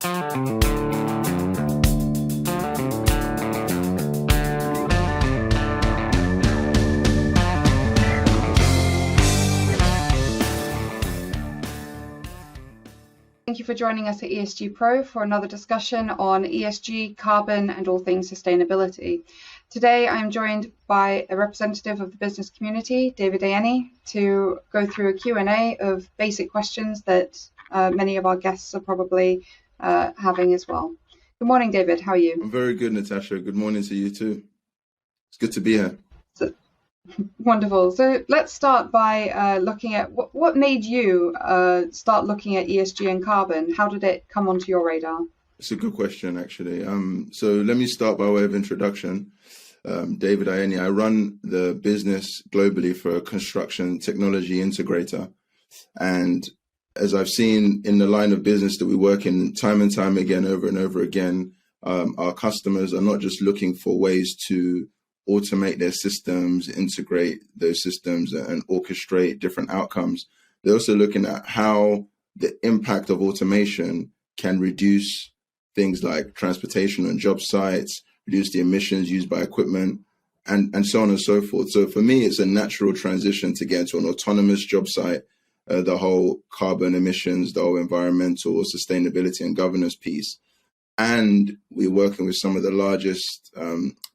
Thank you for joining us at ESG PRO for another discussion on ESG, carbon, and all things sustainability. Today, I'm joined by a representative of the business community, David Ayeni, to go through a Q&A of basic questions that many of our guests are probably having as well. Good morning, David. How are you? I'm very good, Natasha. Good morning to you too. It's good to be here. Wonderful. So let's start by looking at what made you start looking at ESG and carbon. How did it come onto your radar? It's a good question, actually. So let me start by way of introduction. David Ayeni. I run the business globally for a construction technology integrator. And as I've seen in the line of business that we work in time and time again, over and over again, our customers are not just looking for ways to automate their systems, integrate those systems and orchestrate different outcomes. They're also looking at how the impact of automation can reduce things like transportation on job sites, reduce the emissions used by equipment, and so on and so forth. So for me, it's a natural transition to get into an autonomous job site, the whole carbon emissions, the whole environmental sustainability and governance piece. And we're working with some of the largest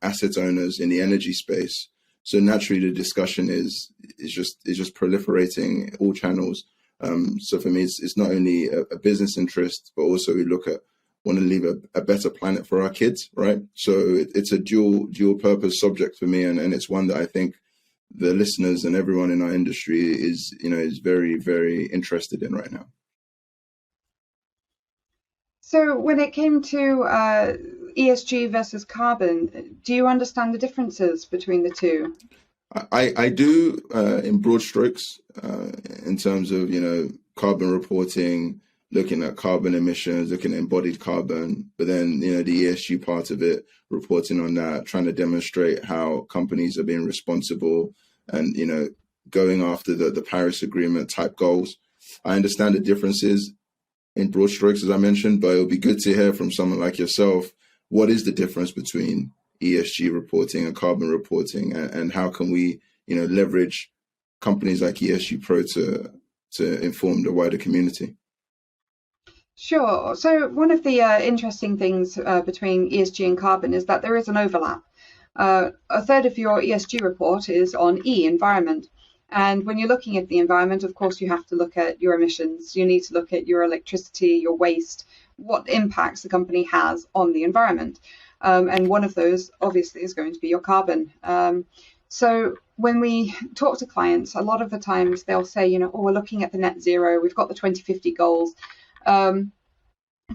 asset owners in the energy space. So naturally, the discussion is just proliferating all channels. So for me, it's not only a business interest, but also we want to leave a better planet for our kids, right? So it's a dual purpose subject for me, and it's one that I think the listeners and everyone in our industry is very, very interested in right now. So when it came to ESG versus carbon, do you understand the differences between the two? I do in broad strokes in terms of, carbon reporting, looking at carbon emissions, looking at embodied carbon, but then, the ESG part of it, reporting on that, trying to demonstrate how companies are being responsible and, going after the Paris Agreement type goals. I understand the differences in broad strokes, as I mentioned, but it would be good to hear from someone like yourself, what is the difference between ESG reporting and carbon reporting, and how can we, leverage companies like ESG PRO to inform the wider community? Sure. So one of the interesting things between ESG and carbon is that there is an overlap. A third of your ESG report is on E, environment. And when you're looking at the environment, of course, you have to look at your emissions. You need to look at your electricity, your waste, what impacts the company has on the environment. And one of those, obviously, is going to be your carbon. So when we talk to clients, a lot of the times they'll say, we're looking at the net zero, we've got the 2050 goals.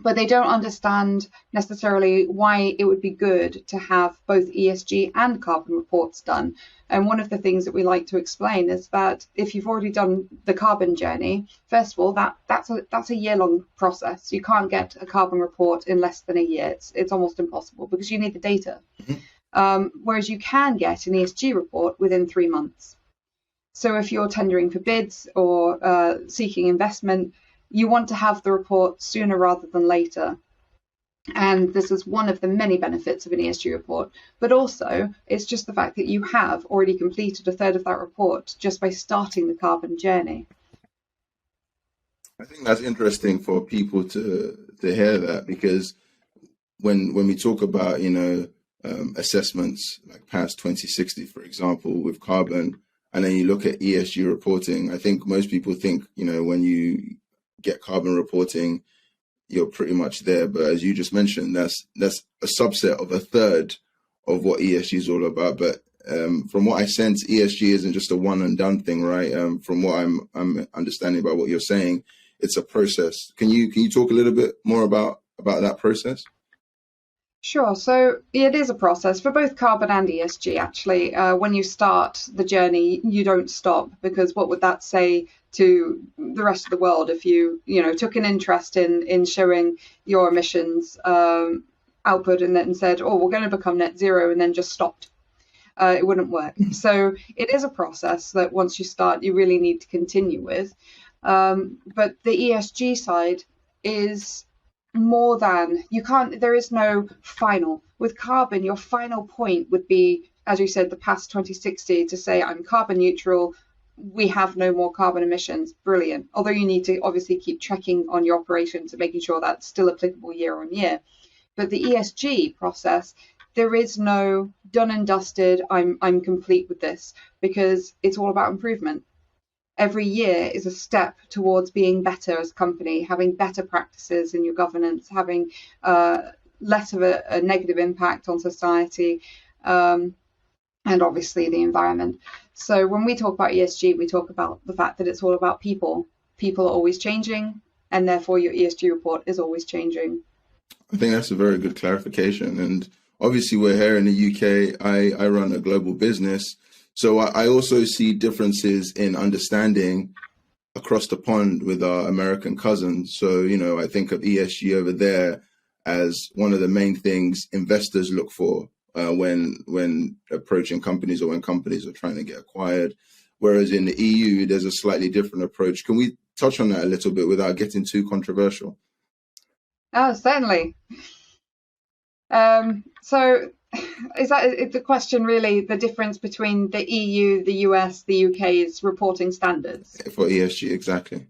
But they don't understand necessarily why it would be good to have both ESG and carbon reports done. And one of the things that we like to explain is that if you've already done the carbon journey, first of all, that's a year-long process. You can't get a carbon report in less than a year. It's almost impossible because you need the data. Mm-hmm. Whereas you can get an ESG report within 3 months. So if you're tendering for bids or seeking investment, you want to have the report sooner rather than later. And this is one of the many benefits of an ESG report. But also, it's just the fact that you have already completed a third of that report just by starting the carbon journey. I think that's interesting for people to hear that, because when we talk about, assessments like past 2060, for example, with carbon, and then you look at ESG reporting, I think most people think, when you get carbon reporting, you're pretty much there. But as you just mentioned, that's a subset of a third of what ESG is all about. But from what I sense, ESG isn't just a one and done thing, right? From what I'm understanding about what you're saying, it's a process. Can you talk a little bit more about that process? Sure. So it is a process for both carbon and ESG, actually. When you start the journey, you don't stop, because what would that say to the rest of the world if you took an interest in showing your emissions output and then said, oh, we're going to become net zero, and then just stopped? It wouldn't work. So it is a process that once you start, you really need to continue with. But the ESG side is more than, you can't, there is no final. With carbon, your final point would be, as you said, the past 2060 to say, I'm carbon neutral, we have no more carbon emissions. Brilliant. Although you need to obviously keep checking on your operations and making sure that's still applicable year on year. But the ESG process, there is no done and dusted, I'm complete with this, because it's all about improvement. Every year is a step towards being better as a company, having better practices in your governance, having less of a negative impact on society, and obviously the environment. So when we talk about ESG, we talk about the fact that it's all about people. People are always changing, and therefore your ESG report is always changing. I think that's a very good clarification. And obviously, we're here in the UK. I run a global business. So I also see differences in understanding across the pond with our American cousins. So, you know, I think of ESG over there as one of the main things investors look for when approaching companies or when companies are trying to get acquired. Whereas in the EU, there's a slightly different approach. Can we touch on that a little bit without getting too controversial? Oh, certainly. So is that the question really, the difference between the EU, the US, the UK's reporting standards? For ESG, exactly.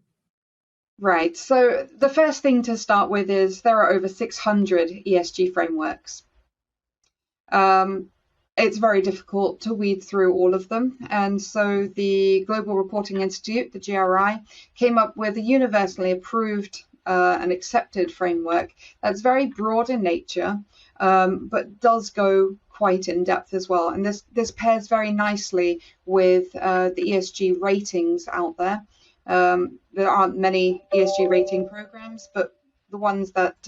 Right. So the first thing to start with is there are over 600 ESG frameworks. It's very difficult to weed through all of them. And so the Global Reporting Institute, the GRI, came up with a universally approved and accepted framework that's very broad in nature, but does go quite in depth as well. And this pairs very nicely with the ESG ratings out there. There aren't many ESG rating programs, but the ones that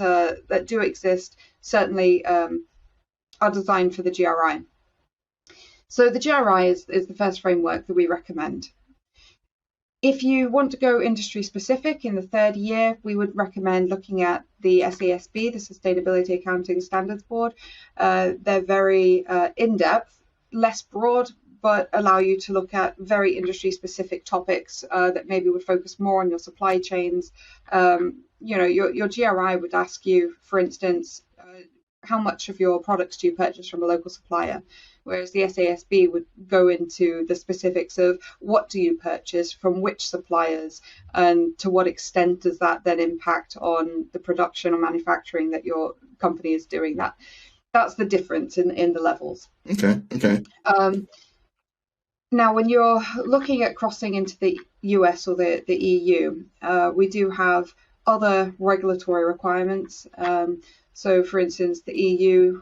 do exist certainly are designed for the GRI. So the GRI is the first framework that we recommend. If you want to go industry specific in the third year, we would recommend looking at the SASB, the Sustainability Accounting Standards Board. They're very in-depth, less broad, but allow you to look at very industry specific topics that maybe would focus more on your supply chains. You know, your GRI would ask you, for instance, how much of your products do you purchase from a local supplier? Whereas the SASB would go into the specifics of what do you purchase from which suppliers, and to what extent does that then impact on the production or manufacturing that your company is doing. That's the difference in the levels. Okay. Now, when you're looking at crossing into the US or the EU, we do have other regulatory requirements. So, for instance, the EU,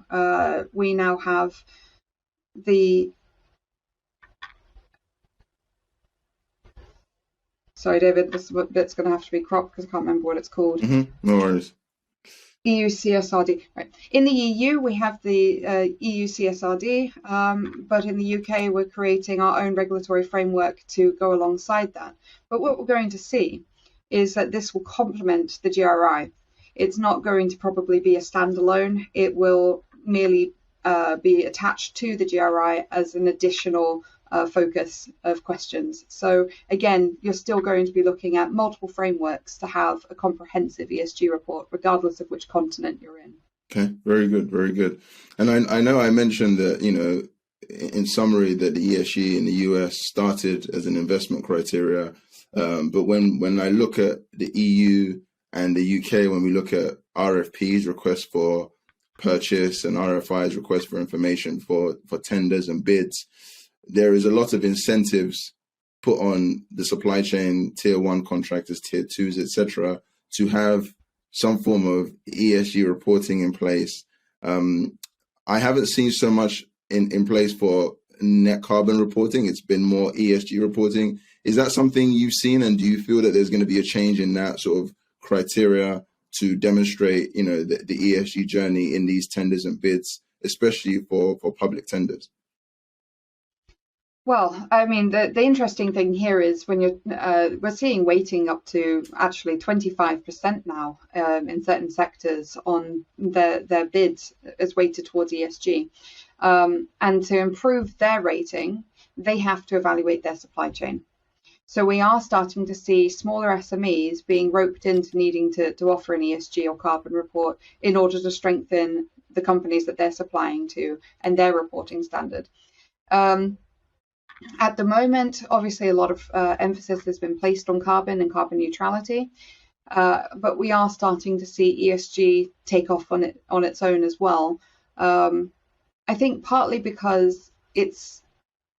we now have sorry, David, this bit's going to have to be cropped because I can't remember what it's called. No worries. EU CSRD. Right. In the EU, we have the EU CSRD, but in the UK, we're creating our own regulatory framework to go alongside that. But what we're going to see is that this will complement the GRI. It's not going to probably be a standalone. It will merely be attached to the GRI as an additional focus of questions. So again, you're still going to be looking at multiple frameworks to have a comprehensive ESG report, regardless of which continent you're in. Okay, very good, very good. And I know I mentioned that, you know, in summary, that the ESG in the US started as an investment criteria. But when I look at the EU and the UK, when we look at RFPs, requests for purchase, and RFIs, requests for information for tenders and bids, there is a lot of incentives put on the supply chain, tier one contractors, tier twos, etc., to have some form of ESG reporting in place. I haven't seen so much in place for net carbon reporting. It's been more ESG reporting. Is that something you've seen, and do you feel that there's going to be a change in that sort of criteria to demonstrate, you know, the ESG journey in these tenders and bids, especially for public tenders? Well, I mean, the interesting thing here is when we're seeing weighting up to actually 25% now in certain sectors on their bids as weighted towards ESG. And to improve their rating, they have to evaluate their supply chain. So we are starting to see smaller SMEs being roped into needing to offer an ESG or carbon report in order to strengthen the companies that they're supplying to and their reporting standard. At the moment, obviously, a lot of emphasis has been placed on carbon and carbon neutrality, but we are starting to see ESG take off on its own as well. I think partly because it's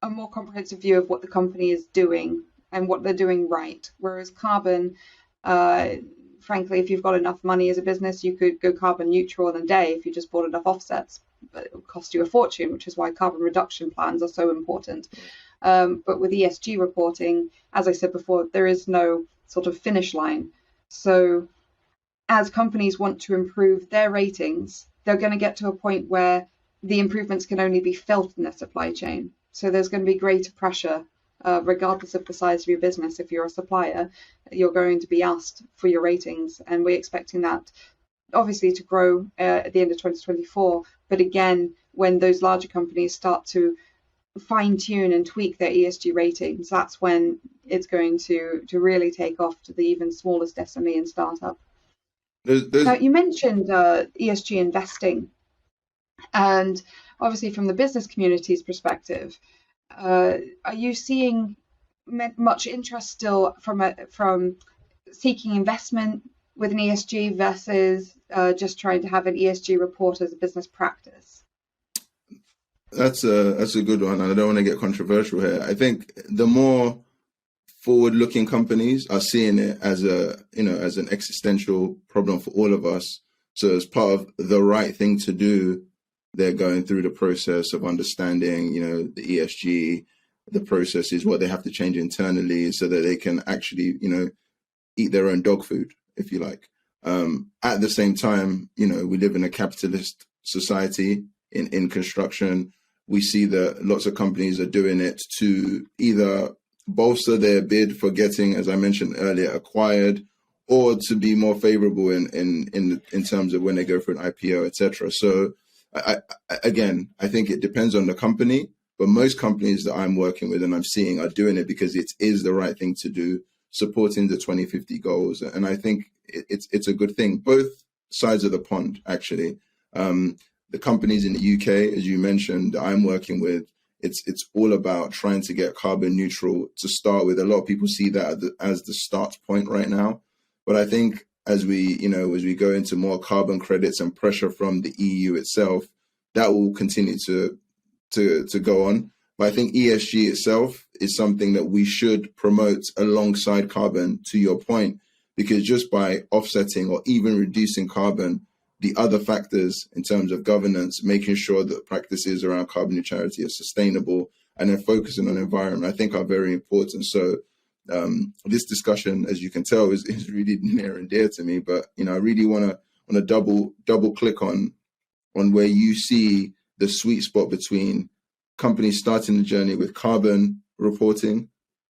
a more comprehensive view of what the company is doing and what they're doing right, whereas carbon, frankly, if you've got enough money as a business, you could go carbon neutral in a day if you just bought enough offsets, but it would cost you a fortune, which is why carbon reduction plans are so important. But with ESG reporting, as I said before, there is no sort of finish line. So as companies want to improve their ratings, they're going to get to a point where the improvements can only be felt in their supply chain. So there's going to be greater pressure, regardless of the size of your business. If you're a supplier, you're going to be asked for your ratings, and we're expecting that obviously to grow at the end of 2024. But again, when those larger companies start to fine tune and tweak their ESG ratings, that's when it's going to really take off to the even smallest SME and startup. Now, you mentioned ESG investing, and obviously from the business community's perspective, are you seeing much interest still from seeking investment with an ESG versus just trying to have an ESG report as a business practice? That's a good one, and I don't want to get controversial here. I think the more forward-looking companies are seeing it as as an existential problem for all of us. So as part of the right thing to do, they're going through the process of understanding, the ESG, the processes, what they have to change internally so that they can actually, eat their own dog food, if you like. At the same time, we live in a capitalist society in construction. We see that lots of companies are doing it to either bolster their bid for getting, as I mentioned earlier, acquired, or to be more favorable in terms of when they go for an IPO, etc. So I think it depends on the company, but most companies that I'm working with and I'm seeing are doing it because it is the right thing to do, supporting the 2050 goals. And I think it's a good thing, both sides of the pond, actually. The companies in the UK, as you mentioned, that I'm working with, it's all about trying to get carbon neutral to start with. A lot of people see that as the start point right now. But I think as we go into more carbon credits and pressure from the EU itself, that will continue to go on. But I think ESG itself is something that we should promote alongside carbon, to your point, because just by offsetting or even reducing carbon, the other factors in terms of governance, making sure that practices around carbon neutrality are sustainable, and then focusing on environment, I think are very important. So this discussion, as you can tell, is really near and dear to me. But I really want to double click on where you see the sweet spot between companies starting the journey with carbon reporting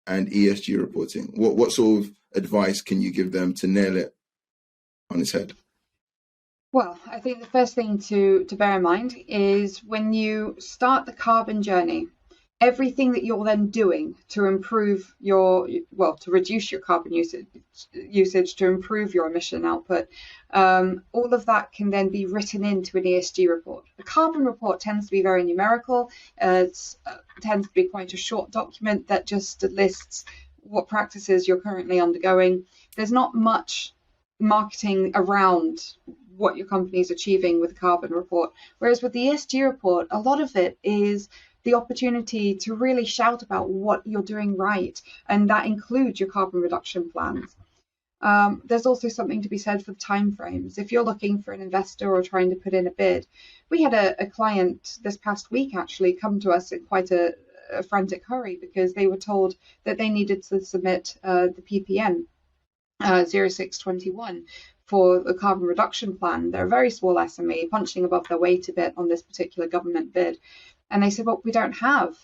and ESG reporting. What sort of advice can you give them to nail it on its head? Well, I think the first thing to bear in mind is when you start the carbon journey, everything that you're then doing to improve to reduce your carbon usage, to improve your emission output, all of that can then be written into an ESG report. The carbon report tends to be very numerical. It tends to be quite a short document that just lists what practices you're currently undergoing. There's not much marketing around what your company is achieving with the carbon report. Whereas with the ESG report, a lot of it is the opportunity to really shout about what you're doing right, and that includes your carbon reduction plans. There's also something to be said for the timeframes. If you're looking for an investor or trying to put in a bid, we had a client this past week actually come to us in quite a frantic hurry because they were told that they needed to submit the PPN 0621 for the carbon reduction plan. They're a very small SME, punching above their weight a bit on this particular government bid. And they said, well, we don't have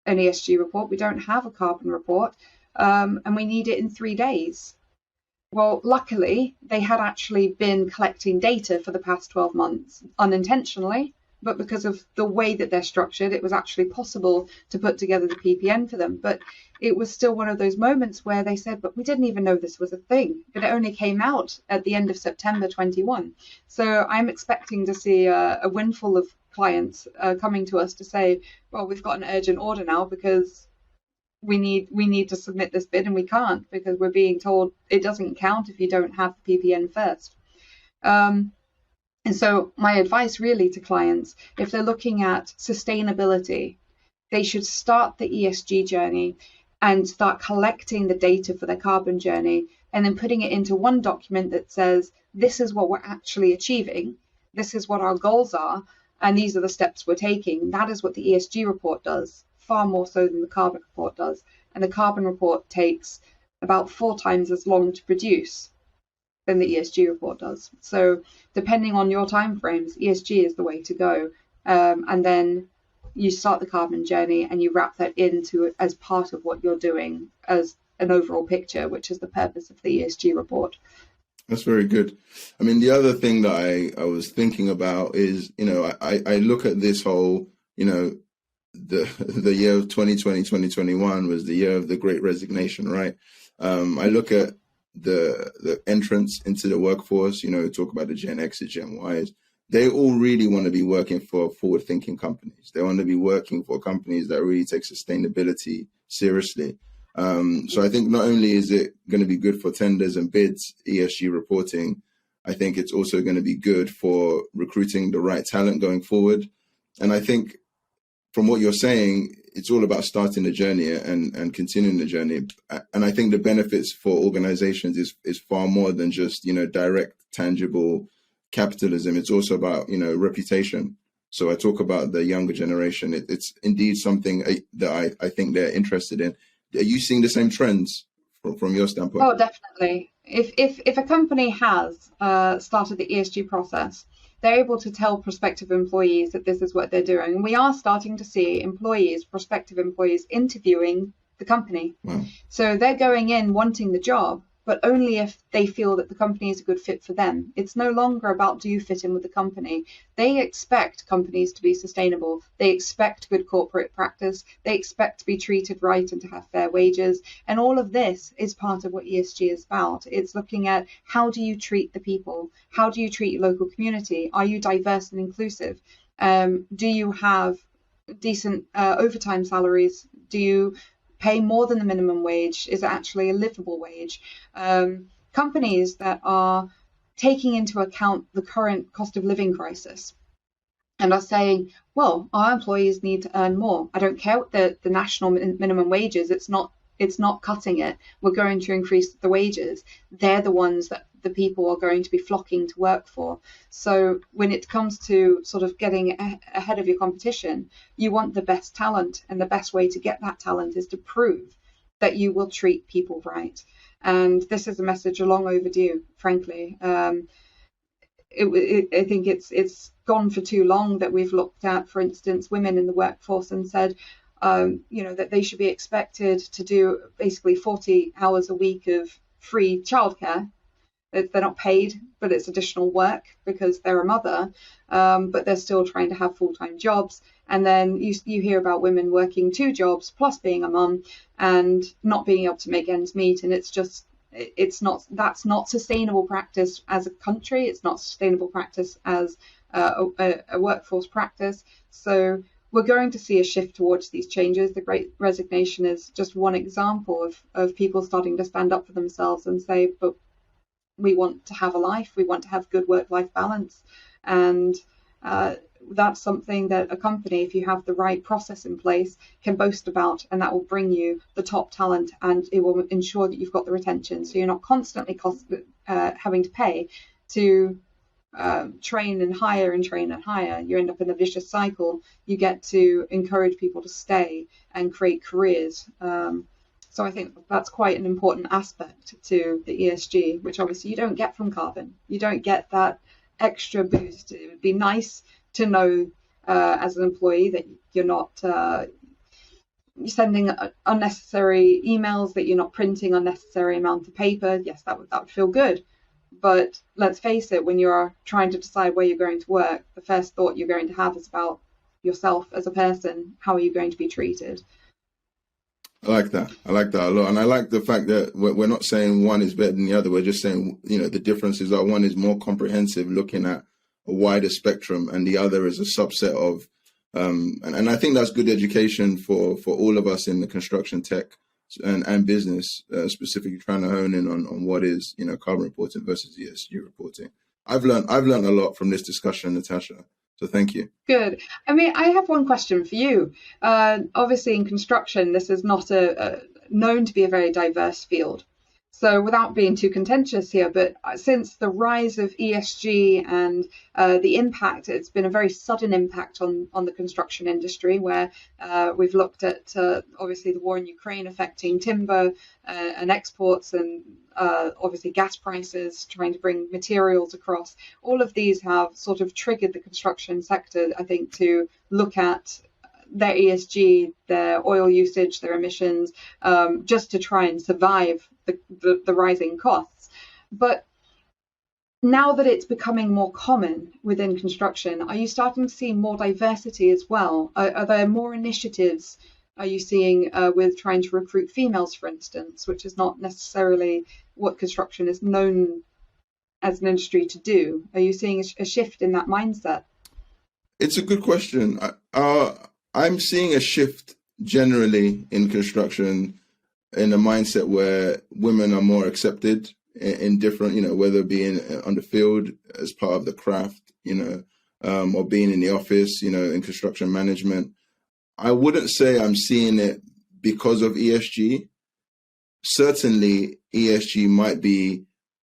an ESG report, we don't have a carbon report, and we need it in 3 days. Well, luckily, they had actually been collecting data for the past 12 months unintentionally, but because of the way that they're structured, it was actually possible to put together the PPN for them. But it was still one of those moments where they said, but we didn't even know this was a thing. But it only came out at the end of September 21. So I'm expecting to see a windfall of clients coming to us to say, well, we've got an urgent order now because we need to submit this bid and we can't because we're being told it doesn't count if you don't have the PPN first. And so my advice really to clients, if they're looking at sustainability, they should start the ESG journey and start collecting the data for their carbon journey and then putting it into one document that says, this is what we're actually achieving, this is what our goals are, and these are the steps we're taking. That is what the ESG report does, far more so than the carbon report does. And the carbon report takes about 4 times as long to produce than the ESG report does. So depending on your timeframes, ESG is the way to go. And then you start the carbon journey and you wrap that into as part of what you're doing as an overall picture, which is the purpose of the ESG report. That's very good. I mean, the other thing that I was thinking about is, I look at this whole, the year of 2020, 2021 was the year of the Great Resignation, right? I look at the entrance into the workforce, talk about the Gen X's, Gen Y's. They all really want to be working for forward-thinking companies. They want to be working for companies that really take sustainability seriously. So I think not only is it going to be good for tenders and bids, ESG reporting, I think it's also going to be good for recruiting the right talent going forward. And I think from what you're saying, it's all about starting the journey and continuing the journey. And I think the benefits for organizations is far more than just, direct, tangible capitalism. It's also about, reputation. So I talk about the younger generation. It's indeed something that I think they're interested in. Are you seeing the same trends from your standpoint? Oh, definitely. If a company has started the ESG process, they're able to tell prospective employees that this is what they're doing. And we are starting to see prospective employees interviewing the company. Wow. So they're going in wanting the job, but only if they feel that the company is a good fit for them. It's no longer about do you fit in with the company. They expect companies to be sustainable. They expect good corporate practice. They expect to be treated right and to have fair wages. And all of this is part of what ESG is about. It's looking at how do you treat the people? How do you treat your local community? Are you diverse and inclusive? Do you have decent overtime salaries? Do you pay more than the minimum wage? Is it actually a livable wage? Companies that are taking into account the current cost of living crisis and are saying, well, our employees need to earn more. I don't care what the national minimum wage is. It's not cutting it. We're going to increase the wages. They're the ones that the people are going to be flocking to work for. So when it comes to sort of getting ahead of your competition, you want the best talent, and the best way to get that talent is to prove that you will treat people right. And this is a message long overdue, frankly. I think it's gone for too long that we've looked at, for instance, women in the workforce and said, that they should be expected to do basically 40 hours a week of free childcare. They're not paid, but it's additional work because they're a mother, but they're still trying to have full-time jobs. And then you hear about women working 2 jobs plus being a mum and not being able to make ends meet. And that's not sustainable practice as a country. It's not sustainable practice as a workforce practice. So we're going to see a shift towards these changes. The Great Resignation is just one example of people starting to stand up for themselves and say, but we want to have a life, we want to have good work-life balance. And that's something that a company, if you have the right process in place, can boast about, and that will bring you the top talent, and it will ensure that you've got the retention. So you're not constantly having to pay to train and hire and train and hire. You end up in a vicious cycle. You get to encourage people to stay and create careers. So I think that's quite an important aspect to the ESG, which obviously you don't get from carbon. You don't get that extra boost. It would be nice to know as an employee that you're not sending unnecessary emails, that you're not printing unnecessary amount of paper. Yes, that would feel good. But let's face it, when you're trying to decide where you're going to work, the first thought you're going to have is about yourself as a person. How are you going to be treated? I like that. I like that a lot. And I like the fact that we're not saying one is better than the other. We're just saying, the differences are one is more comprehensive, looking at a wider spectrum, and the other is a subset of, and I think that's good education for all of us in the construction tech and business, specifically trying to hone in on what is, carbon reporting versus ESG reporting. I've learned a lot from this discussion, Natasha. So thank you. Good. I mean, I have one question for you. Obviously, in construction, this is not known to be a very diverse field. So without being too contentious here, but since the rise of ESG and the impact, it's been a very sudden impact on the construction industry, where we've looked at obviously the war in Ukraine affecting timber and exports, and obviously gas prices, trying to bring materials across. All of these have sort of triggered the construction sector, I think, to look at their ESG, their oil usage, their emissions, just to try and survive the rising costs. But now that it's becoming more common within construction, are you starting to see more diversity as well? Are there more initiatives? Are you seeing with trying to recruit females, for instance, which is not necessarily what construction is known as an industry to do? Are you seeing a shift in that mindset? It's a good question. I'm seeing a shift generally in construction, in a mindset where women are more accepted in different, whether being on the field as part of the craft, or being in the office, in construction management. I wouldn't say I'm seeing it because of ESG. Certainly, ESG might be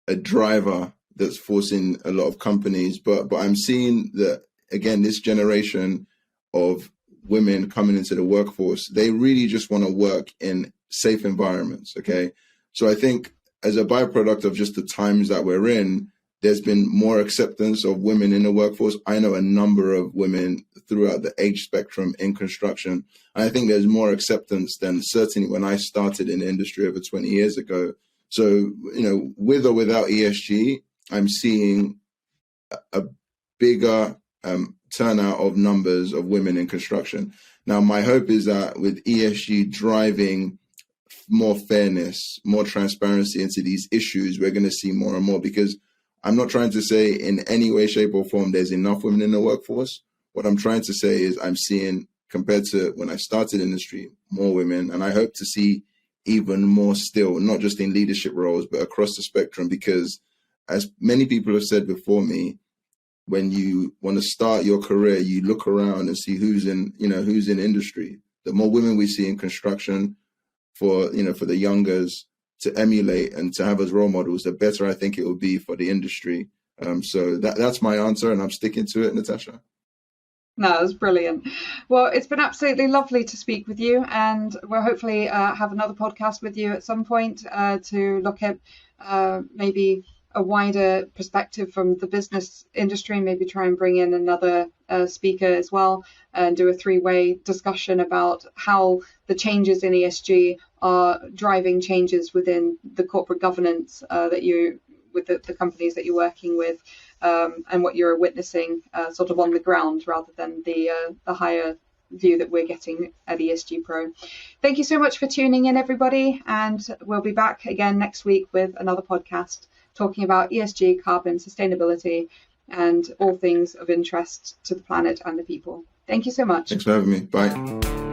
a driver that's forcing a lot of companies, but I'm seeing that, again, this generation of women coming into the workforce, they really just want to work in safe environments. Okay. So I think as a byproduct of just the times that we're in, there's been more acceptance of women in the workforce. I know a number of women throughout the age spectrum in construction. And I think there's more acceptance than certainly when I started in the industry over 20 years ago. So, with or without ESG, I'm seeing a bigger turnout of numbers of women in construction. Now, my hope is that with ESG driving more fairness, more transparency into these issues, we're going to see more and more, because I'm not trying to say in any way, shape or form there's enough women in the workforce. What I'm trying to say is I'm seeing, compared to when I started in the industry, more women, and I hope to see even more still, not just in leadership roles, but across the spectrum, because as many people have said before me, when you want to start your career, you look around and see who's in industry. The more women we see in construction, for the youngers to emulate and to have as role models, the better I think it will be for the industry. So that's my answer, and I'm sticking to it, Natasha. No, it's brilliant. Well, it's been absolutely lovely to speak with you, and we'll hopefully have another podcast with you at some point to look at maybe a wider perspective from the business industry, maybe try and bring in another speaker as well, and do a three-way discussion about how the changes in ESG are driving changes within the corporate governance with the companies that you're working with, and what you're witnessing sort of on the ground, rather than the higher view that we're getting at ESG Pro. Thank you so much for tuning in, everybody, and we'll be back again next week with another podcast talking about ESG, carbon, sustainability, and all things of interest to the planet and the people. Thank you so much. Thanks for having me. Bye.